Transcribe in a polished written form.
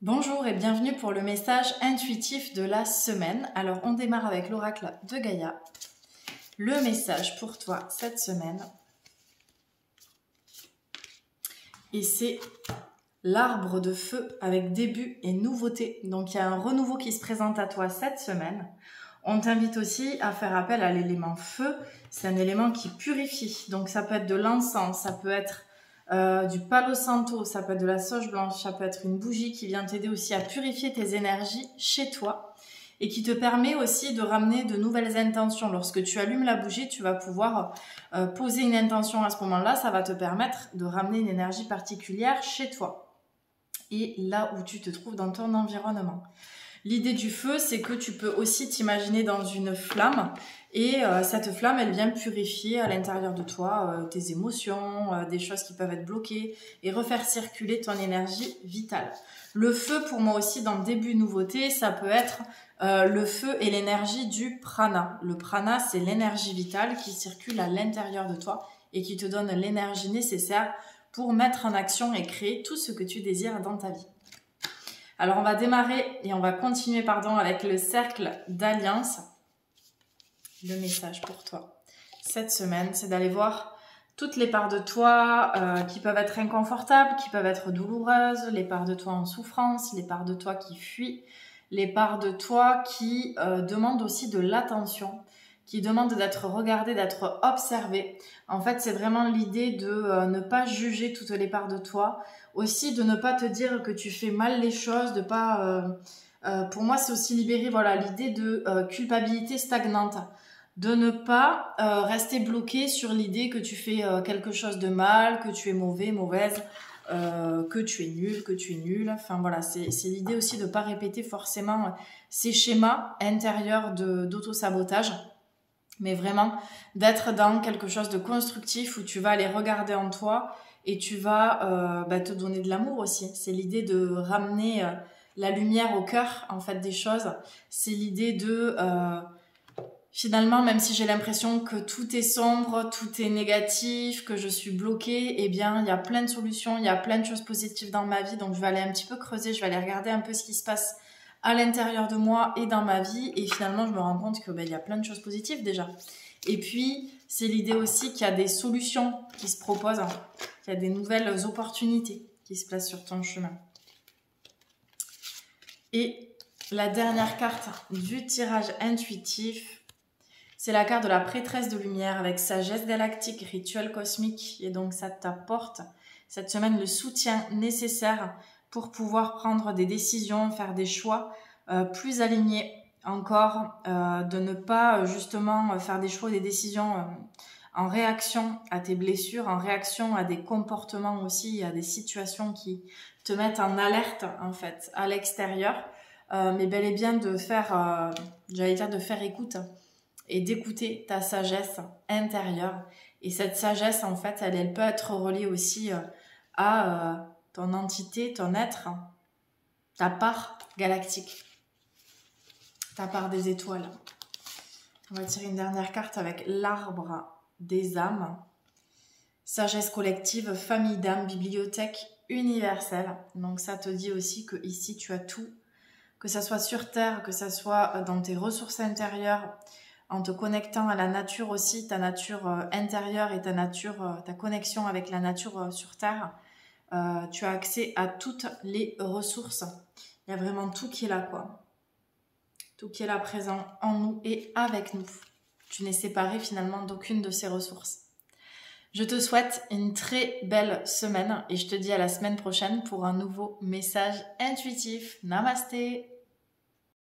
Bonjour et bienvenue pour le message intuitif de la semaine. Alors on démarre avec l'oracle de Gaïa. Le message pour toi cette semaine. Et c'est l'arbre de feu avec début et nouveauté. Donc il y a un renouveau qui se présente à toi cette semaine. On t'invite aussi à faire appel à l'élément feu. C'est un élément qui purifie. Donc ça peut être de l'encens, ça peut être du palo santo, ça peut être de la sauge blanche, ça peut être une bougie qui vient t'aider aussi à purifier tes énergies chez toi et qui te permet aussi de ramener de nouvelles intentions. Lorsque tu allumes la bougie, tu vas pouvoir poser une intention à ce moment-là. Ça va te permettre de ramener une énergie particulière chez toi et là où tu te trouves dans ton environnement. L'idée du feu, c'est que tu peux aussi t'imaginer dans une flamme et cette flamme, elle vient purifier à l'intérieur de toi tes émotions, des choses qui peuvent être bloquées et refaire circuler ton énergie vitale. Le feu, pour moi aussi, dans le début nouveauté, ça peut être le feu et l'énergie du prana. Le prana, c'est l'énergie vitale qui circule à l'intérieur de toi et qui te donne l'énergie nécessaire pour mettre en action et créer tout ce que tu désires dans ta vie. Alors, on va démarrer et on va continuer avec le cercle d'alliance. Le message pour toi cette semaine, c'est d'aller voir toutes les parts de toi qui peuvent être inconfortables, qui peuvent être douloureuses, les parts de toi en souffrance, les parts de toi qui fuient, les parts de toi qui demandent aussi de l'attention, qui demandent d'être regardées, d'être observées. En fait, c'est vraiment l'idée de ne pas juger toutes les parts de toi, aussi de ne pas te dire que tu fais mal les choses, de pas... pour moi, c'est aussi libérer l'idée de culpabilité stagnante, de ne pas rester bloqué sur l'idée que tu fais quelque chose de mal, que tu es mauvais, mauvaise, que tu es nul, que tu es nul. Enfin voilà, c'est l'idée aussi de ne pas répéter forcément ces schémas intérieurs d'auto-sabotage, mais vraiment d'être dans quelque chose de constructif où tu vas aller regarder en toi et tu vas te donner de l'amour aussi. C'est l'idée de ramener la lumière au cœur en fait des choses. C'est l'idée de finalement, même si j'ai l'impression que tout est sombre, tout est négatif, que je suis bloquée, eh bien, il y a plein de solutions, il y a plein de choses positives dans ma vie. Donc, je vais aller un petit peu creuser, je vais aller regarder un peu ce qui se passe à l'intérieur de moi et dans ma vie. Et finalement, je me rends compte que il y a plein de choses positives déjà. Et puis, c'est l'idée aussi qu'il y a des solutions qui se proposent, qu'il y a des nouvelles opportunités qui se placent sur ton chemin. Et la dernière carte du tirage intuitif, c'est la carte de la prêtresse de lumière avec sagesse galactique, rituel cosmique. Et donc, ça t'apporte cette semaine le soutien nécessaire pour pouvoir prendre des décisions, faire des choix plus alignés encore, de ne pas justement faire des choix et des décisions en réaction à tes blessures, en réaction à des comportements aussi, à des situations qui te mettent en alerte en fait à l'extérieur, mais bel et bien de faire, de faire écoute et d'écouter ta sagesse intérieure. Et cette sagesse, en fait, elle peut être reliée aussi à ton entité, ton être, ta part galactique, ta part des étoiles. On va tirer une dernière carte avec l'arbre des âmes. Sagesse collective, famille d'âmes, bibliothèque universelle. Donc ça te dit aussi que ici tu as tout, que ça soit sur Terre, que ça soit dans tes ressources intérieures, en te connectant à la nature aussi, ta nature intérieure et ta connexion avec la nature sur Terre. Tu as accès à toutes les ressources. Il y a vraiment tout qui est là, quoi. Tout qui est là présent en nous et avec nous. Tu n'es séparé finalement d'aucune de ces ressources. Je te souhaite une très belle semaine et je te dis à la semaine prochaine pour un nouveau message intuitif. Namasté!